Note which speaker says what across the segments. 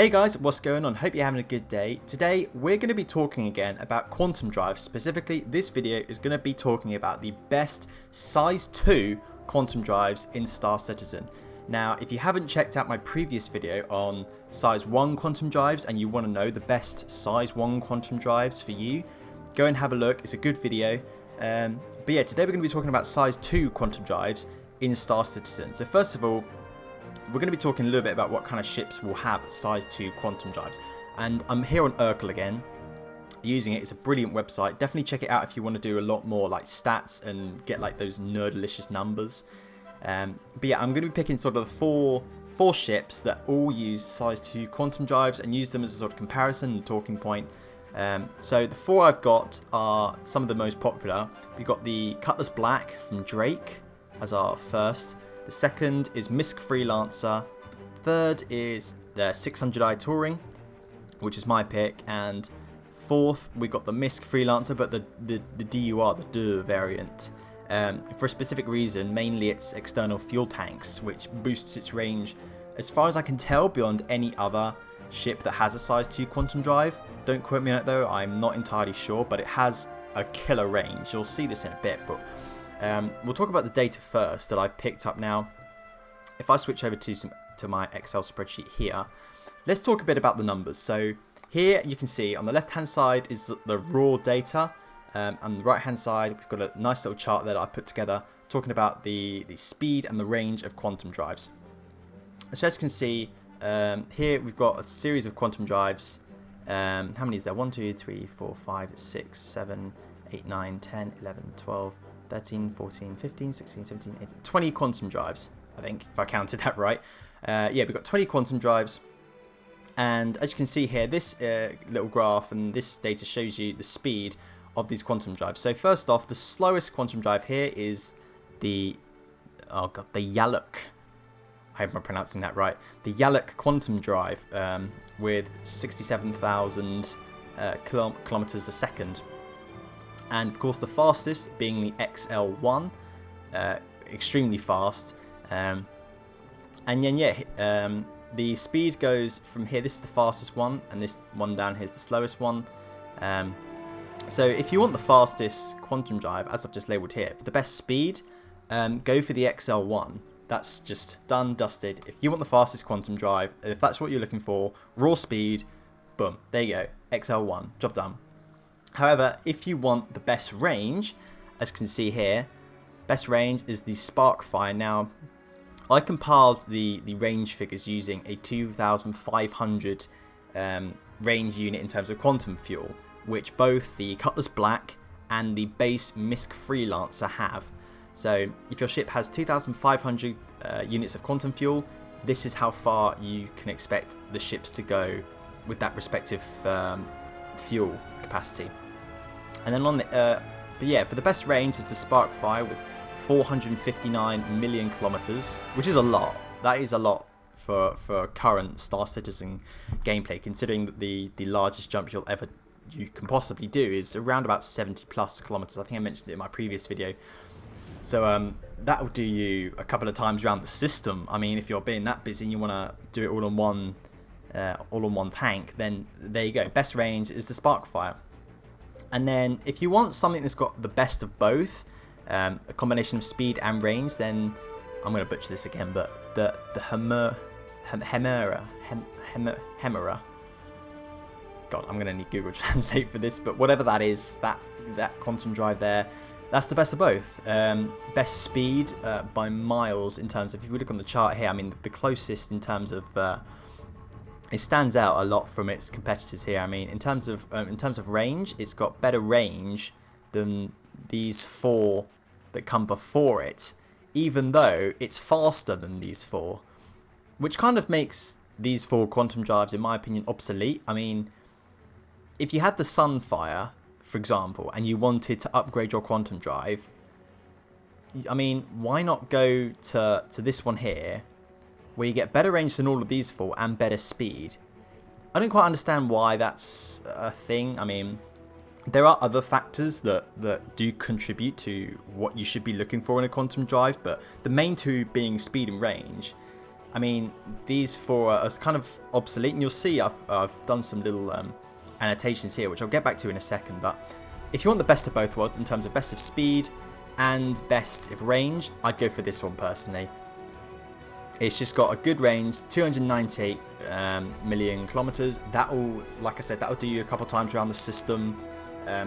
Speaker 1: Hey guys, what's going on? Hope you're having a good day. Today we're going to be talking again about quantum drives. Specifically, this video is going to be talking about the best size 2 quantum drives in Star Citizen. Now, if you haven't checked out my previous video on size 1 quantum drives and you want to know the best size 1 quantum drives for you, go and have a look. It's a good video. But yeah, today we're going to be talking about size 2 quantum drives in Star Citizen. So first of all, we're going to be talking a little bit about what kind of ships will have size 2 quantum drives. And I'm here on Urkel again, using it. It's a brilliant website. Definitely check it out if you want to do a lot more like stats and get like those nerdalicious numbers. But yeah, I'm going to be picking sort of four ships that all use size 2 quantum drives and use them as a sort of comparison and talking point. So the 4 I've got are some of the most popular. We've got the Cutlass Black from Drake as our first. The second is Misk Freelancer. Third is the 600i Touring, which is my pick. And fourth, we got the Misk Freelancer, but the DUR, the DUR variant. For a specific reason, mainly its external fuel tanks, which boosts its range, as far as I can tell, beyond any other ship that has a size 2 quantum drive. Don't quote me on it though, I'm not entirely sure, but it has a killer range. You'll see this in a bit, but we'll talk about the data first that I've picked up now. If I switch over to my Excel spreadsheet here, let's talk a bit about the numbers. So here you can see on the left hand side is the raw data. On the right hand side we've got a nice little chart that I've put together talking about the speed and the range of quantum drives. So as you can see, here we've got a series of quantum drives. How many is there? 1, 2, 3, 4, 5, 6, 7, 8, 9, 10, 11, 12, 13, 14, 15, 16, 17, 18, 20 quantum drives, I think, if I counted that right. Yeah, we've got 20 quantum drives. And as you can see here, this little graph and this data shows you the speed of these quantum drives. So first off, the slowest quantum drive here is the Yaluk. I hope I'm pronouncing that right. The Yaluk quantum drive with 67,000 kilometers a second. And of course the fastest being the XL1, extremely fast. And then yeah, the speed goes from here, this is the fastest one, and this one down here is the slowest one. So if you want the fastest quantum drive, as I've just labelled here, for the best speed, go for the XL1. That's just done, dusted. If you want the fastest quantum drive, if that's what you're looking for, raw speed, boom, there you go, XL1, job done. However, if you want the best range, as you can see here, best range is the Sparkfire. Now, I compiled the range figures using a 2,500 range unit in terms of quantum fuel, which both the Cutlass Black and the base Misk Freelancer have. So if your ship has 2,500 units of quantum fuel, this is how far you can expect the ships to go with that respective fuel capacity. And then on the but yeah, for the best range is the Sparkfire with 459 million kilometers, which is a lot. That is a lot for current Star Citizen gameplay, considering that the largest jump you can possibly do is around about 70 plus kilometers. I think I mentioned it in my previous video. So that will do you a couple of times around the system. I mean, if you're being that busy and you want to do it all on one tank, then there you go. Best range is the Sparkfire. And then if you want something that's got the best of both, a combination of speed and range, then I'm going to butcher this again, but the Hemera. God, I'm going to need Google Translate for this, but whatever that is, that quantum drive there, that's the best of both. Best speed by miles in terms of, if you look on the chart here, I mean, the closest in terms of, it stands out a lot from its competitors here. I mean, in terms of range, it's got better range than these 4 that come before it, even though it's faster than these 4, which kind of makes these 4 quantum drives, in my opinion, obsolete. I mean, if you had the Sunfire, for example, and you wanted to upgrade your quantum drive, I mean, why not go to this one here, where you get better range than all of these 4 and better speed? I don't quite understand why that's a thing. I mean, there are other factors that do contribute to what you should be looking for in a quantum drive, but the main 2 being speed and range, I mean, these four are kind of obsolete, and you'll see I've done some little annotations here, which I'll get back to in a second. But if you want the best of both worlds in terms of best of speed and best of range, I'd go for this one personally. It's just got a good range, 298 million kilometers. That'll, like I said, that'll do you a couple times around the system.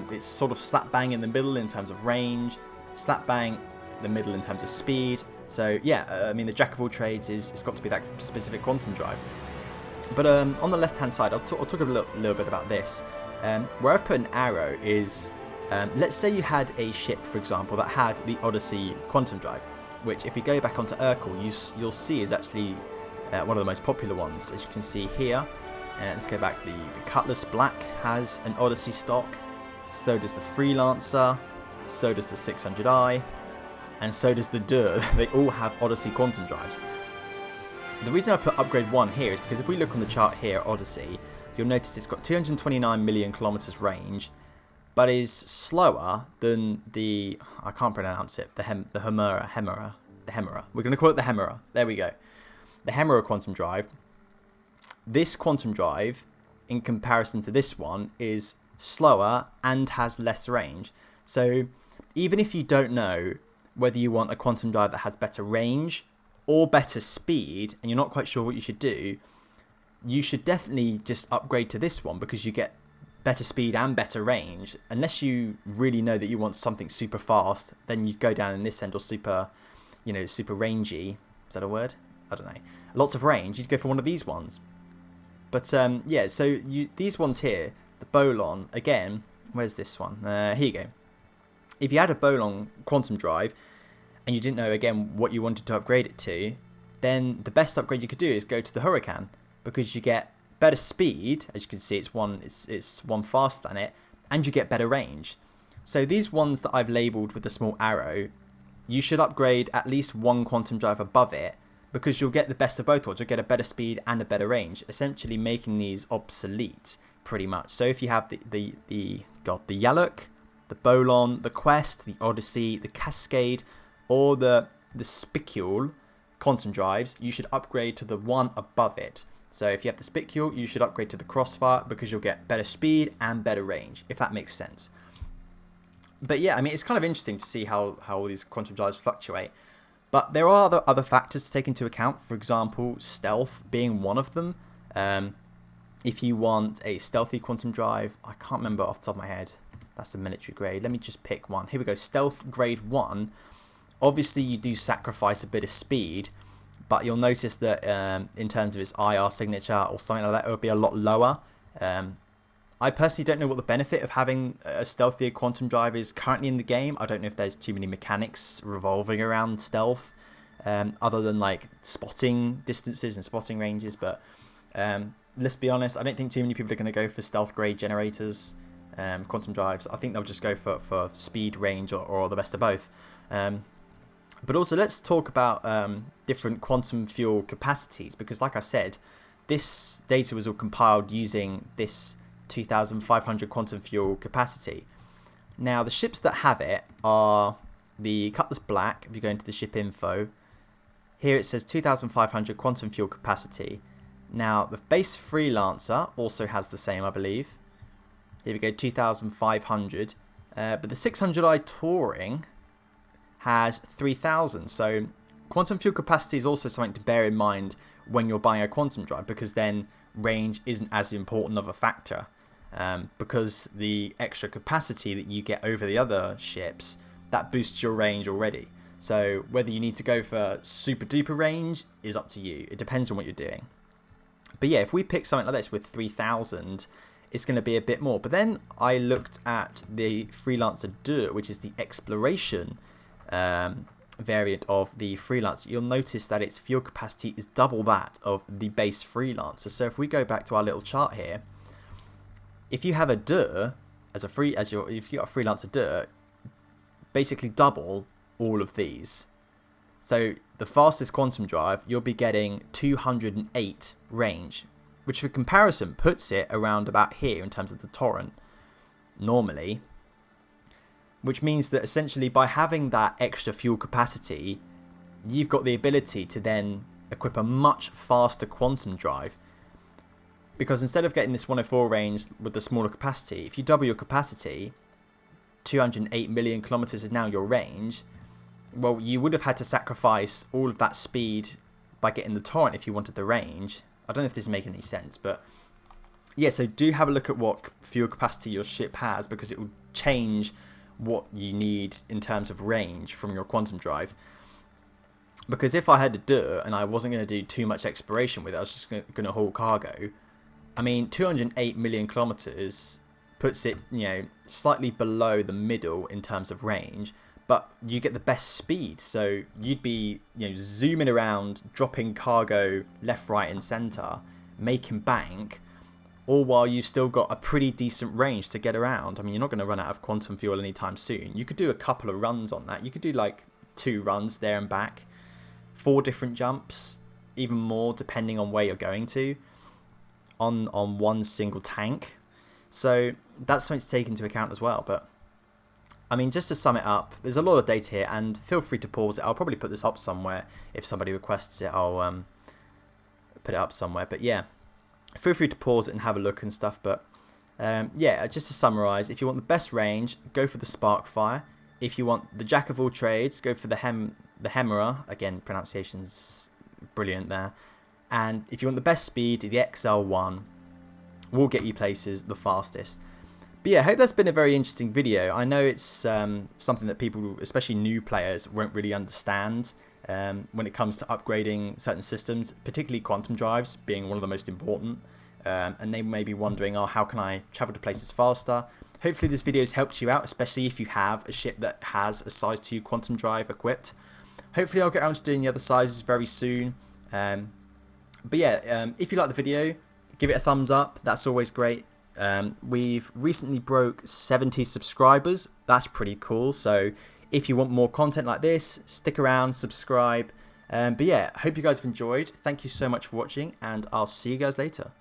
Speaker 1: It's sort of slap bang in the middle in terms of range, slap bang the middle in terms of speed. So yeah, I mean, the jack of all trades it's got to be that specific quantum drive. But on the left hand side, I'll talk a little bit about this. Where I've put an arrow is, let's say you had a ship, for example, that had the Odyssey quantum drive, which if you go back onto Urkel, you'll see is actually one of the most popular ones. As you can see here, let's go back, the Cutlass Black has an Odyssey stock, so does the Freelancer, so does the 600i, and so does the Dur. They all have Odyssey quantum drives. The reason I put upgrade 1 here is because if we look on the chart here, Odyssey, you'll notice it's got 229 million kilometers range, but is slower than the, I can't pronounce it, the Hemera. We're going to call it the Hemera. There we go. The Hemera quantum drive. This quantum drive, in comparison to this one, is slower and has less range. So even if you don't know whether you want a quantum drive that has better range or better speed, and you're not quite sure what you should do, you should definitely just upgrade to this one because you get better speed and better range. Unless you really know that you want something super fast, then you go down in this end, or super, super rangy. Is that a word? I don't know. Lots of range. You'd go for one of these ones. But yeah, so these ones here, the Bolon, again, where's this one? Here you go. If you had a Bolon quantum drive and you didn't know, again, what you wanted to upgrade it to, then the best upgrade you could do is go to the Huracan, because you get better speed. As you can see, it's one faster than it, and you get better range. So these ones that I've labelled with the small arrow, you should upgrade at least one quantum drive above it, because you'll get the best of both worlds. You'll get a better speed and a better range, essentially making these obsolete pretty much. So if you have the Yaluk, the Bolon, the Quest, the Odyssey, the Cascade, or the Spicule quantum drives, you should upgrade to the one above it. So if you have the Spicule, you should upgrade to the Crossfire, because you'll get better speed and better range, if that makes sense. But yeah, I mean, it's kind of interesting to see how all these quantum drives fluctuate. But there are other factors to take into account. For example, stealth being one of them. If you want a stealthy quantum drive, I can't remember off the top of my head. That's a military grade. Let me just pick one. Here we go. Stealth grade 1. Obviously, you do sacrifice a bit of speed, but you'll notice that in terms of its IR signature or something like that, it will be a lot lower. I personally don't know what the benefit of having a stealthier quantum drive is currently in the game. I don't know if there's too many mechanics revolving around stealth, other than like spotting distances and spotting ranges. But let's be honest, I don't think too many people are going to go for stealth grade generators, quantum drives. I think they'll just go for speed, range, or the best of both. But also, let's talk about different quantum fuel capacities, because like I said, this data was all compiled using this 2,500 quantum fuel capacity. Now, the ships that have it are the Cutlass Black. If you go into the ship info, here it says 2,500 quantum fuel capacity. Now, the base Freelancer also has the same, I believe. Here we go, 2,500. But the 600i Touring has 3,000. So quantum fuel capacity is also something to bear in mind when you're buying a quantum drive, because then range isn't as important of a factor, because the extra capacity that you get over the other ships, that boosts your range already. So whether you need to go for super duper range is up to you. It depends on what you're doing. But yeah, if we pick something like this with 3,000, it's going to be a bit more. But then I looked at the Freelancer 2, which is the exploration variant of the Freelancer. You'll notice that its fuel capacity is double that of the base Freelancer. So if we go back to our little chart here, if you have a Dur if you got a Freelancer Dur, basically double all of these. So the fastest quantum drive, you'll be getting 208 range, which for comparison puts it around about here in terms of the Torrent normally. Which means that essentially by having that extra fuel capacity, you've got the ability to then equip a much faster quantum drive. Because instead of getting this 104 range with the smaller capacity, if you double your capacity, 208 million kilometers is now your range. Well, you would have had to sacrifice all of that speed by getting the torrent if you wanted the range. I don't know if this is making any sense, but yeah, so do have a look at what fuel capacity your ship has, because it will change what you need in terms of range from your quantum drive. Because if I had to do it and I wasn't going to do too much exploration with it, I was just going to haul cargo. I mean, 208 million kilometers puts it, you know, slightly below the middle in terms of range, but you get the best speed. So you'd be, you know, zooming around, dropping cargo left, right, and center, making bank, all while you've still got a pretty decent range to get around. I mean, you're not going to run out of quantum fuel anytime soon. You could do a couple of runs on that. You could do like 2 runs there and back, 4 different jumps, even more depending on where you're going to, on one single tank. So that's something to take into account as well. But I mean, just to sum it up, there's a lot of data here, and feel free to pause it. I'll probably put this up somewhere. If somebody requests it, I'll put it up somewhere. But yeah, feel free to pause it and have a look and stuff. But yeah, just to summarize, if you want the best range, go for the Sparkfire. If you want the jack of all trades, go for the Hemera. Again, pronunciation's brilliant there. And if you want the best speed, the XL1 will get you places the fastest. But yeah, I hope that's been a very interesting video. I know it's something that people, especially new players, won't really understand when it comes to upgrading certain systems, particularly quantum drives being one of the most important. And they may be wondering, oh, how can I travel to places faster? Hopefully this video has helped you out, especially if you have a ship that has a size 2 quantum drive equipped. Hopefully I'll get around to doing the other sizes very soon. But yeah, if you like the video, give it a thumbs up. That's always great. We've recently broke 70 subscribers. That's pretty cool. So if you want more content like this, stick around, subscribe. But yeah, I hope you guys have enjoyed. Thank you so much for watching, and I'll see you guys later.